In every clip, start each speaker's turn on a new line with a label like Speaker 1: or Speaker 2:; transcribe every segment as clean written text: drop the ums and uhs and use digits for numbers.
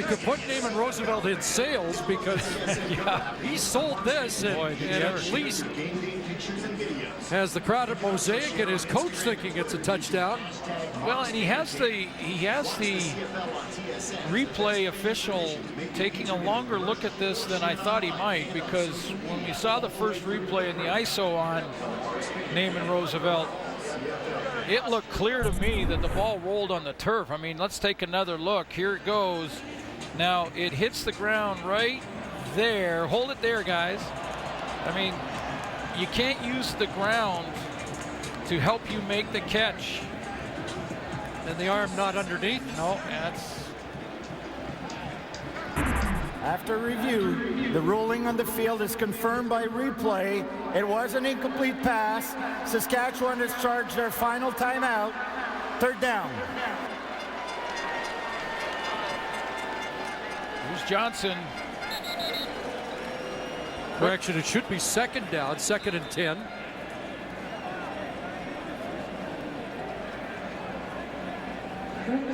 Speaker 1: could put Naaman Roosevelt in sales because yeah, he sold this and at least has the crowd at Mosaic and his coach thinking it's a touchdown.
Speaker 2: Well, and he has the replay official taking a longer look at this than I thought he might, because when we saw the first replay in the ISO on Naaman Roosevelt, it looked clear to me that the ball rolled on the turf. I mean, let's take another look. Here it goes. Now it hits the ground right there. Hold it there, guys. I mean, you can't use the ground to help you make the catch.
Speaker 1: And the arm not underneath?
Speaker 2: No, that's...
Speaker 3: After review, the ruling on the field is confirmed by replay. It was an incomplete pass. Saskatchewan has charged their final timeout. Third down.
Speaker 2: Here's Johnson.
Speaker 1: Correction, it should be second down, 2nd and 10.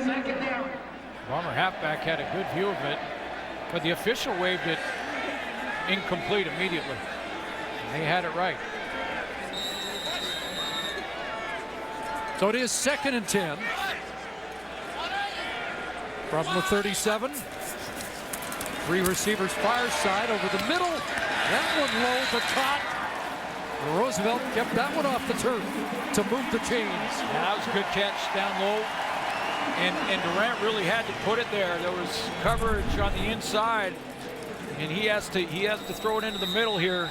Speaker 2: Second down. Bomber halfback had a good view of it, but the official waved it incomplete immediately. And they had it right.
Speaker 1: So it is 2nd and 10. From the 37. 3 receivers far side over the middle. That one low at the top. Roosevelt kept that one off the turf to move the chains.
Speaker 2: Yeah, that was a good catch down low. And Durant really had to put it there. There was coverage on the inside, and he has to throw it into the middle here.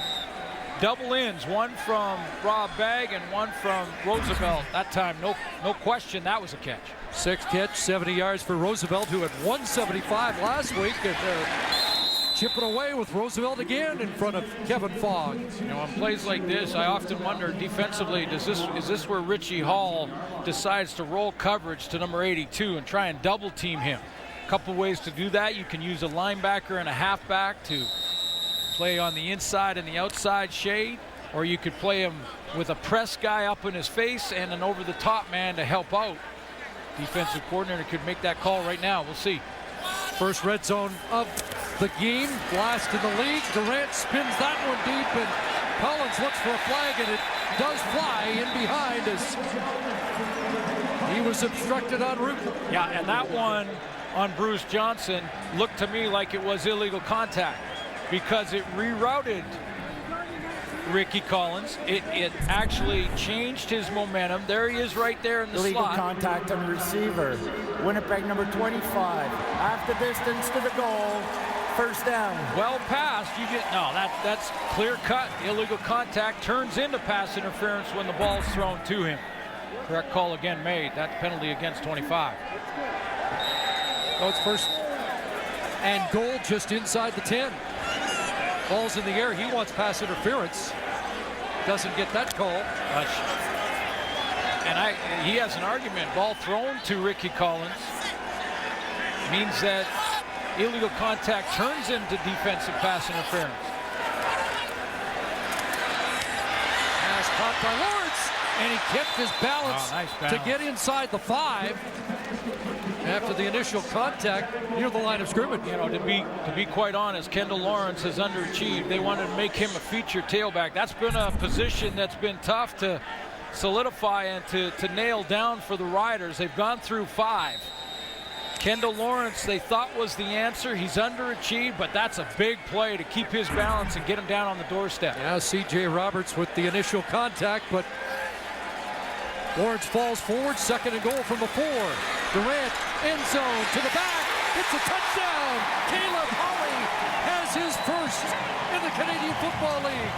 Speaker 2: Double ends, one from Rob Bagg and one from Roosevelt. That time, no question, that was a catch.
Speaker 1: 6th catch, 70 yards for Roosevelt, who had 175 last week. And chipping away with Roosevelt again in front of Kevin Fogg.
Speaker 2: You know, on plays like this, I often wonder defensively, is this where Richie Hall decides to roll coverage to number 82 and try and double team him? A couple ways to do that. You can use a linebacker and a halfback to play on the inside and the outside shade, or you could play him with a press guy up in his face and an over-the-top man to help out. Defensive coordinator could make that call right now. We'll see.
Speaker 1: First red zone of the game, last in the league. Durant spins that one deep, and Collins looks for a flag, and it does fly in behind as he was obstructed en route.
Speaker 2: Yeah, and that one on Bruce Johnson looked to me like it was illegal contact because it rerouted Ricky Collins. It actually changed his momentum. There he is right there in the
Speaker 3: illegal
Speaker 2: slot.
Speaker 3: Contact on the receiver. Winnipeg number 25. Half the distance to the goal. First down.
Speaker 2: Well passed. That's clear cut. Illegal contact turns into pass interference when the ball's thrown to him. Correct call again made. That penalty against 25.
Speaker 1: So it's first and goal just inside the 10. Ball's in the air. He wants pass interference. Doesn't get that call.
Speaker 2: And he has an argument. Ball thrown to Ricky Collins means that illegal contact turns into defensive pass interference.
Speaker 1: Pass caught by Lawrence, and he kept his balance,
Speaker 2: nice balance
Speaker 1: to get inside the 5. After the initial contact near the line of scrimmage.
Speaker 2: You know, to be quite honest, Kendall Lawrence has underachieved. They wanted to make him a featured tailback. That's been a position that's been tough to solidify and to nail down for the Riders. They've gone through 5. Kendall Lawrence, they thought was the answer. He's underachieved, but that's a big play to keep his balance and get him down on the doorstep.
Speaker 1: Yeah, C.J. Roberts with the initial contact, but Lawrence falls forward, 2nd and goal from the 4. Durant, end zone, to the back. It's a touchdown. Caleb Hawley has his first in the Canadian Football League.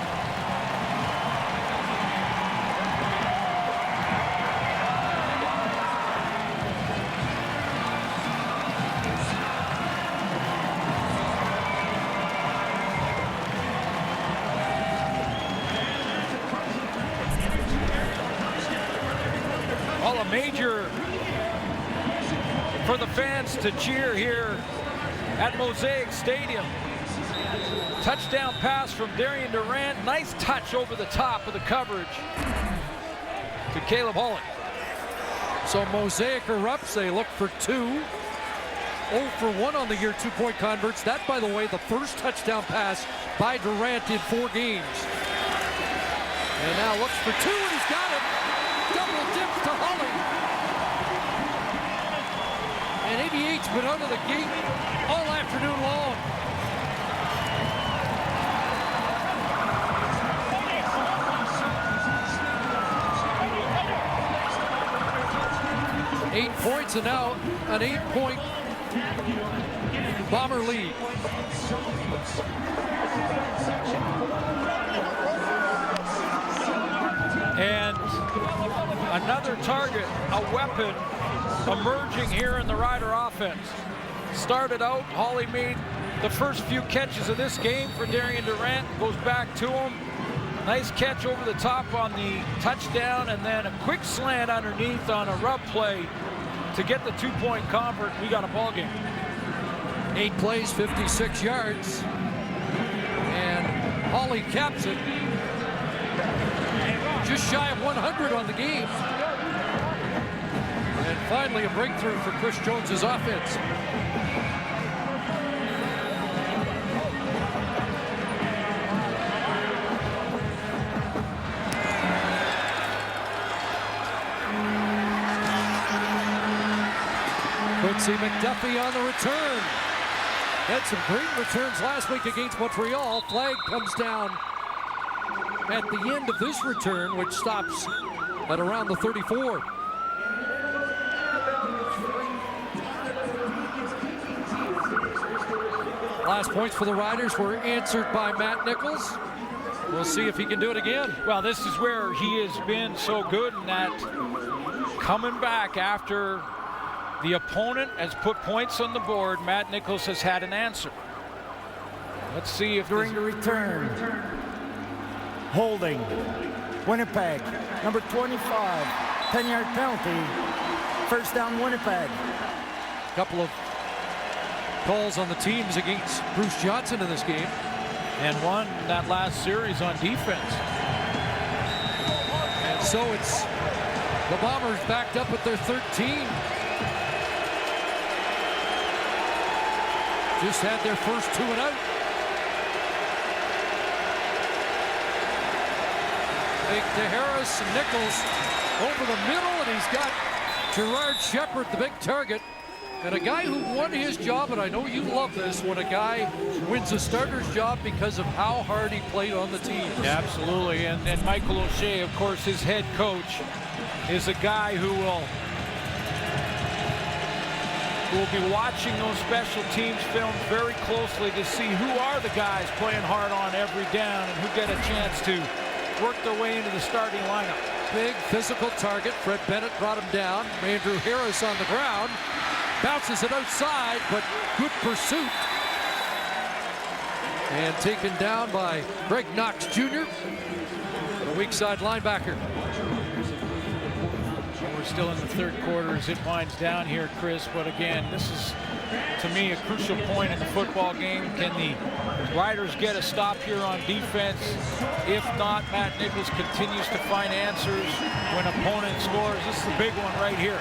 Speaker 2: Well, a major for the fans to cheer here at Mosaic Stadium. Touchdown pass from Darian Durant. Nice touch over the top of the coverage to Caleb Hawley.
Speaker 1: So Mosaic erupts. They look for 2. 0 for 1 on the year, 2-point converts. That, by the way, the first touchdown pass by Durant in 4 games. And now looks for 2, and he's got it. Double dips to Holly. And 88's been out of the gate all afternoon long. Eight points, and now an 8-point Bomber lead.
Speaker 2: And another target, a weapon emerging here in the Rider offense. Started out, Holly made the first few catches of this game for Darian Durant, goes back to him. Nice catch over the top on the touchdown, and then a quick slant underneath on a rub play to get the 2-point convert. We got a ball game.
Speaker 1: 8 plays, 56 yards. And Holly caps it. Just shy of 100 on the game. And finally a breakthrough for Chris Jones's offense. Quincy McDuffie on the return. Had some great returns last week against Montreal. Flag comes down at the end of this return, which stops at around the 34. Last points for the Riders were answered by Matt Nichols. We'll see if he can do it again.
Speaker 2: Well, this is where he has been so good in that coming back after the opponent has put points on the board. Matt Nichols has had an answer. Let's see if
Speaker 3: during the return. Holding. Winnipeg, number 25. 10-yard penalty. First down, Winnipeg.
Speaker 1: A couple of calls on the teams against Bruce Johnson in this game.
Speaker 2: And one that last series on defense.
Speaker 1: And so it's the Bombers backed up at their 13. Just had their first 2 and out. Fake to Harris, and Nichols over the middle, and he's got Gerard Shepard, the big target. And a guy who won his job, and I know you love this, when a guy wins a starter's job because of how hard he played on the team.
Speaker 2: Yeah, absolutely, and Michael O'Shea, of course, his head coach, is a guy who will be watching those special teams films very closely to see who are the guys playing hard on every down and who get a chance to work their way into the starting lineup.
Speaker 1: Big physical target. Fred Bennett brought him down. Andrew Harris on the ground. Bounces it outside, but good pursuit. And taken down by Greg Knox Jr., the weak side linebacker.
Speaker 2: We're still in the third quarter as it winds down here, Chris. But again, this is, to me, a crucial point in the football game. Can the Riders get a stop here on defense? If not, Matt Nichols continues to find answers when opponent scores. This is the big one right here.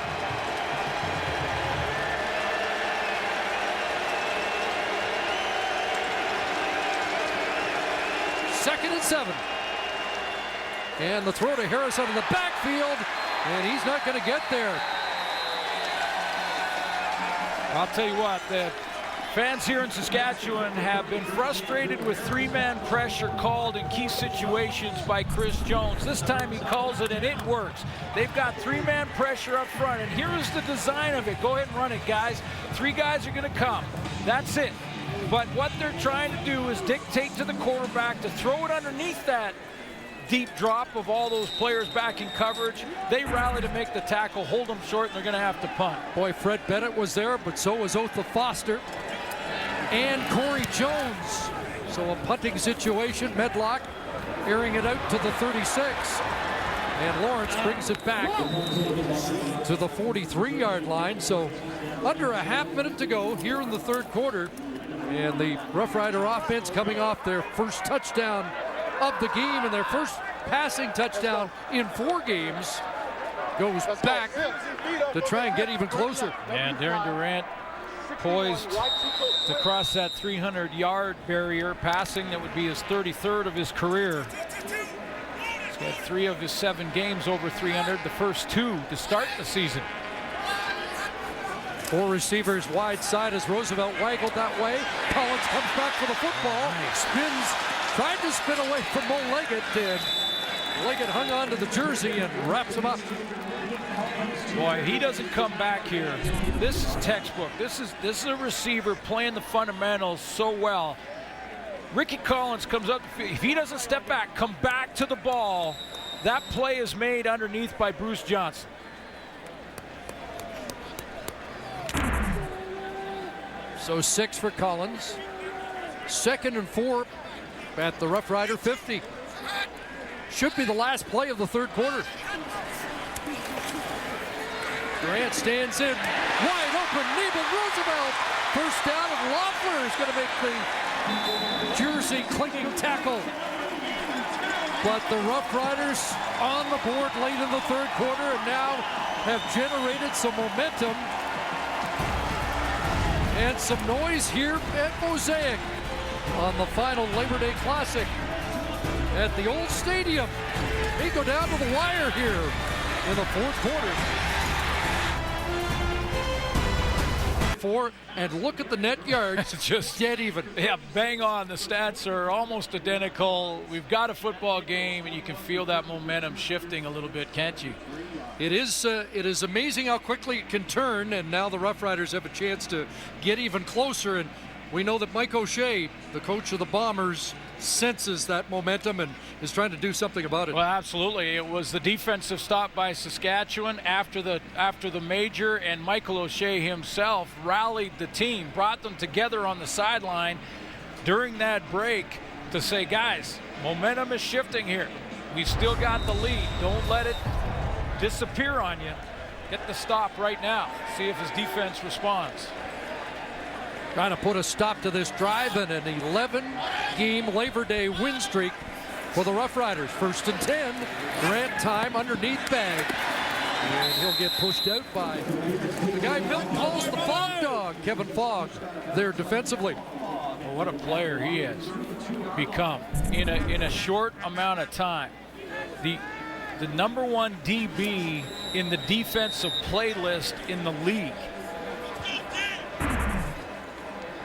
Speaker 1: Second and 7. And the throw to Harris out of the backfield, and he's not going to get there.
Speaker 2: I'll tell you what, the fans here in Saskatchewan have been frustrated with 3-man pressure called in key situations by Chris Jones. This time he calls it, and it works. They've got 3-man pressure up front, and here is the design of it. Go ahead and run it, guys. 3 guys are going to come. That's it. But what they're trying to do is dictate to the quarterback to throw it underneath that deep drop of all those players back in coverage. They rally to make the tackle, hold them short, and they're going to have to punt.
Speaker 1: Boy, Fred Bennett was there, but so was Otha Foster and Corey Jones. So a punting situation. Medlock airing it out to the 36. And Lawrence brings it back to the 43-yard line. So under a half minute to go here in the third quarter. And the Rough Rider offense coming off their first touchdown of the game and their first passing touchdown in 4 games goes back to try and get even closer.
Speaker 2: And Darian Durant poised to cross that 300-yard barrier, passing that would be his 33rd of his career. He's got 3 of his 7 games over 300, the first 2 to start the season.
Speaker 1: 4 receivers wide side as Roosevelt waggled that way. Collins comes back for the football. Spins, tried to spin away from Mo Leggett, and Leggett hung on to the jersey and wraps him up.
Speaker 2: Boy, he doesn't come back here. This is textbook. This is a receiver playing the fundamentals so well. Ricky Collins comes up. If he doesn't step back, come back to the ball, that play is made underneath by Bruce Johnson.
Speaker 1: So 6 for Collins. 2nd and 4 at the Rough Rider 50. Should be the last play of the 3rd quarter. Durant stands in, wide open, Neiman Roosevelt. First down, and Loeffler is going to make the jersey clinging tackle. But the Rough Riders on the board late in the 3rd quarter and now have generated some momentum and some noise here at Mosaic on the final Labor Day Classic at the old stadium. They go down to the wire here in the 4th quarter. And look at the net yards,
Speaker 2: just
Speaker 1: dead even.
Speaker 2: Yeah, bang on. The stats are almost identical. We've got a football game, and you can feel that momentum shifting a little bit, can't you?
Speaker 1: It is amazing how quickly it can turn, and now the Rough Riders have a chance to get even closer. And we know that Mike O'Shea, the coach of the Bombers, senses that momentum and is trying to do something about it.
Speaker 2: Well, absolutely. It was the defensive stop by Saskatchewan after the major, and Michael O'Shea himself rallied the team, brought them together on the sideline during that break to say, guys, momentum is shifting here. We've still got the lead. Don't let it disappear on you. Get the stop right now. See if his defense responds.
Speaker 1: Trying to put a stop to this drive and an 11-game Labor Day win streak for the Rough Riders. 1st and 10. Durant time underneath bag. And he'll get pushed out by the guy Milton calls the Fog Dog, Kevin Fogg, there defensively.
Speaker 2: Well, what a player he has become in a short amount of time. The #1 DB in the defensive playlist in the league.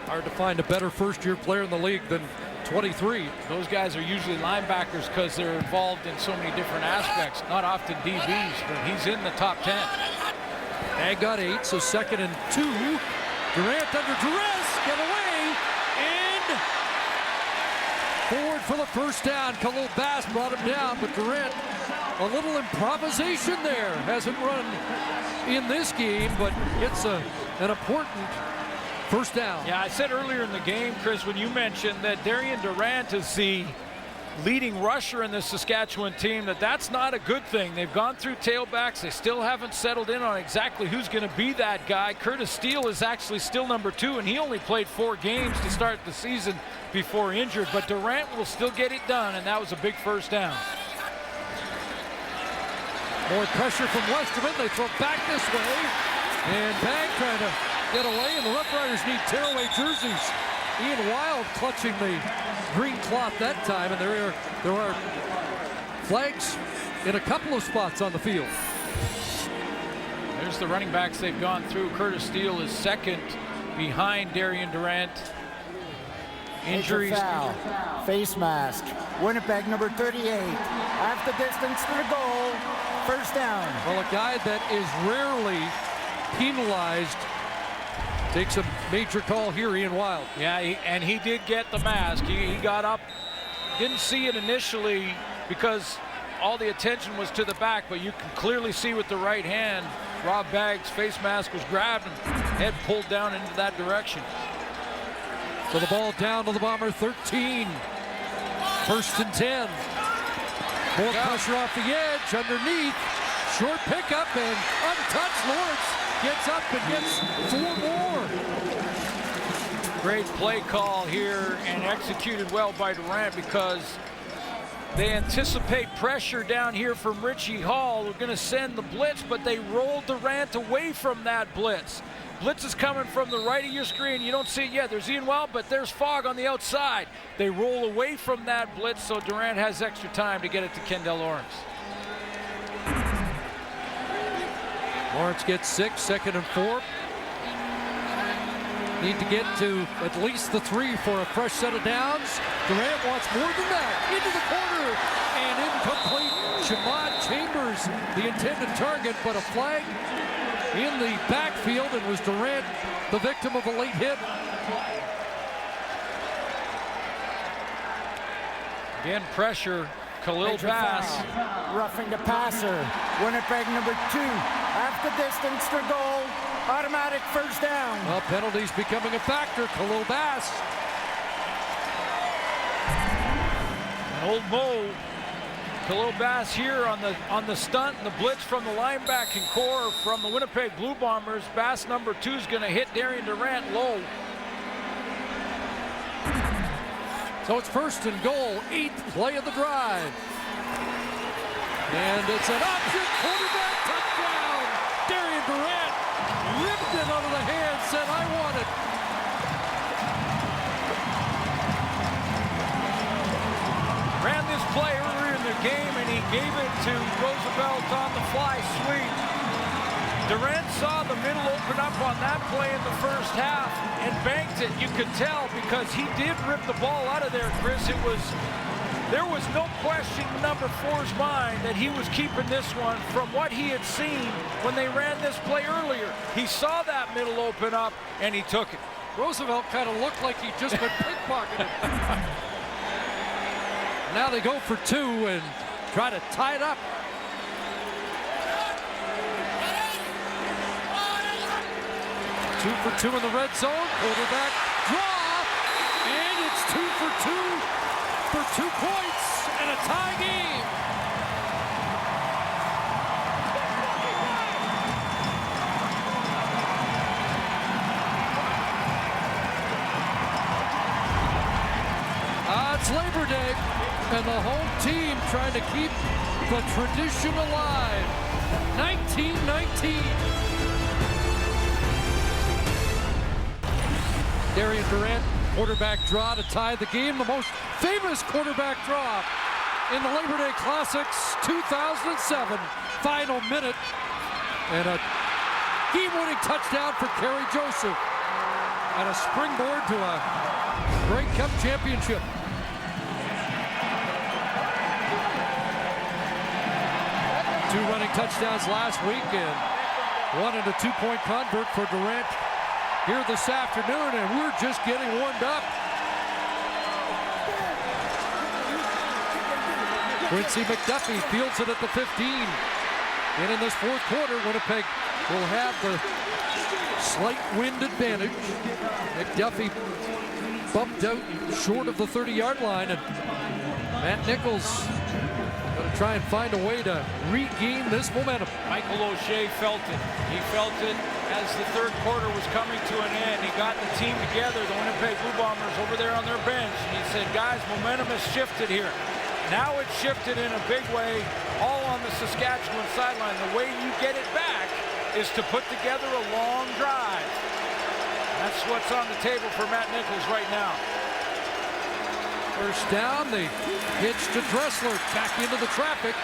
Speaker 1: Hard to find a better first-year player in the league than 23.
Speaker 2: Those guys are usually linebackers because they're involved in so many different aspects. Not often DBs, but he's in the top 10.
Speaker 1: And got 8, so 2nd and 2. Durant under duress, get away, and forward for the first down. Khalil Bass brought him down, but Durant, a little improvisation there. Hasn't run in this game, but gets an important first down.
Speaker 2: Yeah, I said earlier in the game, Chris, when you mentioned that Darian Durant is the leading rusher in the Saskatchewan team, that's not a good thing. They've gone through tailbacks. They still haven't settled in on exactly who's going to be that guy. Curtis Steele is actually still #2, and he only played 4 games to start the season before injured. But Durant will still get it done, and that was a big first down.
Speaker 1: More pressure from Westerman. They throw back this way, and Bag trying to get away, and the Rough Riders need tearaway jerseys. Ian Wild clutching the green cloth that time, and there are flags in a couple of spots on the field.
Speaker 2: There's the running backs they've gone through. Curtis Steele is 2nd behind Darian Durant. Injuries.
Speaker 3: Foul. Face mask. Winnipeg #38. Half the distance to the goal. First down.
Speaker 1: Well, a guy that is rarely penalized takes a major call here, Ian Wild.
Speaker 2: Yeah, and he did get the mask. He got up, didn't see it initially because all the attention was to the back, but you can clearly see with the right hand, Rob Baggs' face mask was grabbed and head pulled down into that direction.
Speaker 1: So the ball down to the Bomber 13. 1st and 10. More pressure off the edge, underneath. Short pickup and untouched. Lawrence gets up and gets 4 more.
Speaker 2: Great play call here and executed well by Durant because they anticipate pressure down here from Richie Hall. We're going to send the blitz, but they rolled Durant away from that blitz. blitz is coming from the right of your screen. You don't see it yet. There's Ian Wild, but there's fog on the outside. They roll away from that blitz, so Durant has extra time to get it to Kendall Lawrence.
Speaker 1: Lawrence gets 6, 2nd and 4. Need to get to at least the 3 for a fresh set of downs. Durant wants more than that. Into the corner and incomplete. Shamad Chambers, the intended target, but a flag in the backfield, and was Durant the victim of a late hit.
Speaker 2: Again, pressure. Khalil Bass.
Speaker 3: Roughing the passer. Winnipeg number 2. After distance to goal. Automatic first down.
Speaker 1: Well, penalties becoming a factor. Khalil Bass.
Speaker 2: Old Mo. Khalil Bass here on the stunt and the blitz from the linebacking core from the Winnipeg Blue Bombers. Bass number 2 is going to hit Darian Durant low.
Speaker 1: So it's 1st and goal, 8th play of the drive. And it's an option quarterback touchdown. Darian Durant ripped it out of the hand, said, I want it.
Speaker 2: Ran this play earlier in the game, and he gave it to Roosevelt on the fly sweep. Durant saw the middle open up on that play in the first half and banked it. You could tell because he did rip the ball out of there, Chris. There was no question in number 4's mind that he was keeping this one from what he had seen when they ran this play earlier. He saw that middle open up and he took it.
Speaker 1: Roosevelt kind of looked like he'd just been pickpocketed. Now they go for 2 and try to tie it up. Two for 2 in the red zone. Quarterback draw, and it's 2 for 2 for 2 points and a tie game. It's Labor Day, and the home team trying to keep the tradition alive. 19-19. Darian Durant, quarterback draw to tie the game. The most famous quarterback draw in the Labor Day Classics 2007. Final minute. And a game-winning touchdown for Kerry Joseph. And a springboard to a Grey Cup championship. 2 running touchdowns last week and 1 and a 2-point convert for Durant here this afternoon, and we're just getting warmed up. Quincy McDuffie fields it at the 15. And in this 4th quarter, Winnipeg will have the slight wind advantage. McDuffie bumped out short of the 30-yard line, and Matt Nichols going to try and find a way to regain this momentum.
Speaker 2: Michael O'Shea felt it. He felt it as the 3rd quarter was coming to an end. He got the team together, the Winnipeg Blue Bombers over there on their bench, and he said, guys, momentum has shifted here. Now it's shifted in a big way, all on the Saskatchewan sideline. The way you get it back is to put together a long drive. That's what's on the table for Matt Nichols right now.
Speaker 1: First down, the pitch to Dressler, back into the traffic,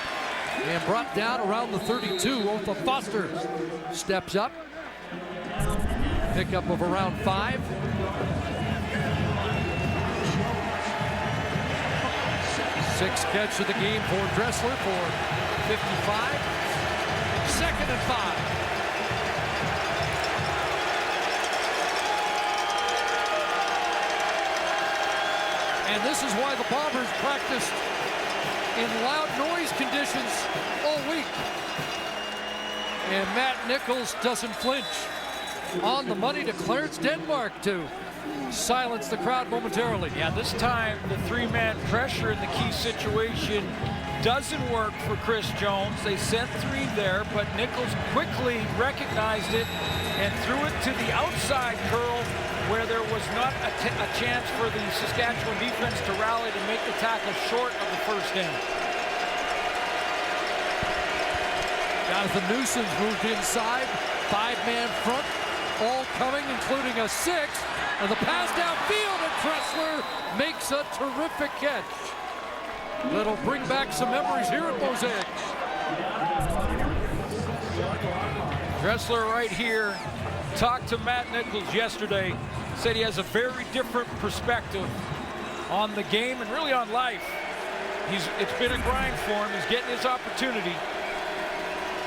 Speaker 1: and brought down around the 32. Otha Foster steps up. Pickup of around 5. Sixth catch of the game for Dressler for 55. 2nd and 5. And this is why the Bombers practiced in loud noise conditions all week. And Matt Nichols doesn't flinch. On the money to Clarence Denmark to silence the crowd momentarily.
Speaker 2: Yeah, this time the 3-man pressure in the key situation doesn't work for Chris Jones. They sent 3 there, but Nichols quickly recognized it and threw it to the outside curl where there was not a chance for the Saskatchewan defense to rally to make the tackle short of the first down. Jonathan
Speaker 1: Newsom's moved inside. 5-man front. all coming, including a 6. And the pass downfield, and Dressler makes a terrific catch. That'll bring back some memories here at Mosaic.
Speaker 2: Dressler right here talked to Matt Nichols yesterday, said he has a very different perspective on the game and really on life. It's been a grind for him. He's getting his opportunity.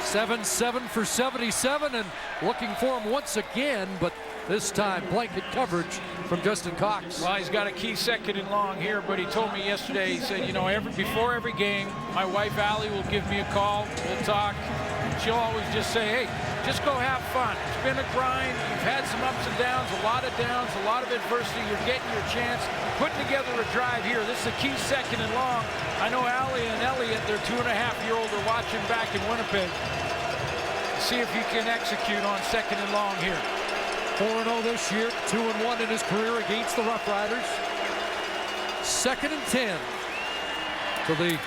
Speaker 1: 7 for 77 and looking for him once again, but this time blanket coverage from Justin Cox.
Speaker 2: Well, he's got a key 2nd and long here, but he told me yesterday, he said, you know, before every game, my wife Allie will give me a call, we'll talk. She'll always just say, hey, just go have fun. It's been a grind. You've had some ups and downs, a lot of adversity. You're getting your chance, putting together a drive here. This is a key 2nd and long. I know Allie and Elliot, their 2.5-year-old, are watching back in Winnipeg. See if he can execute on 2nd and long here.
Speaker 1: 4-0 this year, 2-1 in his career against the Roughriders. 2nd and 10 to the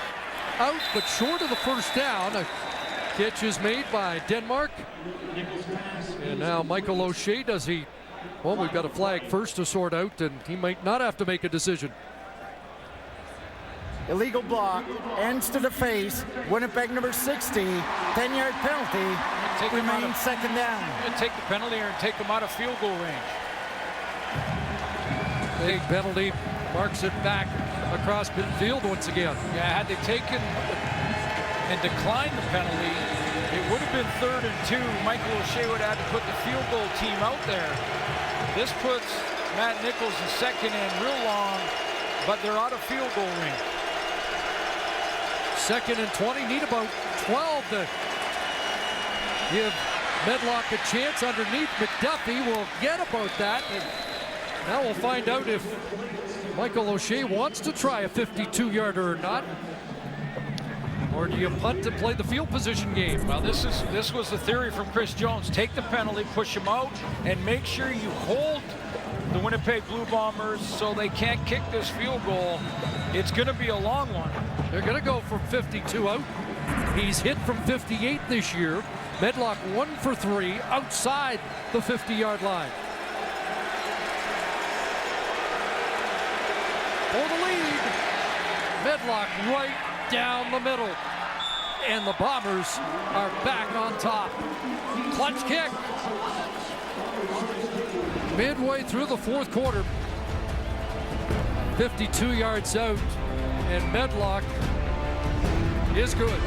Speaker 1: out, but short of the first down. A catch is made by Denmark. And now Michael O'Shea, does he? Well, we've got a flag first to sort out, and he might not have to make a decision.
Speaker 3: Illegal block, ends to the face. Winnipeg number 60, 10-yard penalty. Remains 2nd down.
Speaker 2: Take the penalty here and take them out of field goal range.
Speaker 1: Big penalty, marks it back across midfield once again.
Speaker 2: Yeah, had they taken and declined the penalty, it would have been 3rd and 2. Michael O'Shea would have had to put the field goal team out there. This puts Matt Nichols in 2nd and real long, but they're out of field goal range.
Speaker 1: 2nd and 20, need about 12 to give Medlock a chance underneath. McDuffie will get about that. And now we'll find out if Michael O'Shea wants to try a 52-yarder or not. Or do you punt and play the field position game?
Speaker 2: Well, this was the theory from Chris Jones. Take the penalty, push him out, and make sure you hold the Winnipeg Blue Bombers so they can't kick this field goal. It's going to be a long one.
Speaker 1: They're going to go from 52 out. He's hit from 58 this year. Medlock 1 for 3 outside the 50-yard line. For the lead, Medlock right down the middle. And the Bombers are back on top. Clutch kick. Midway through the 4th quarter. 52 yards out. And Medlock is good.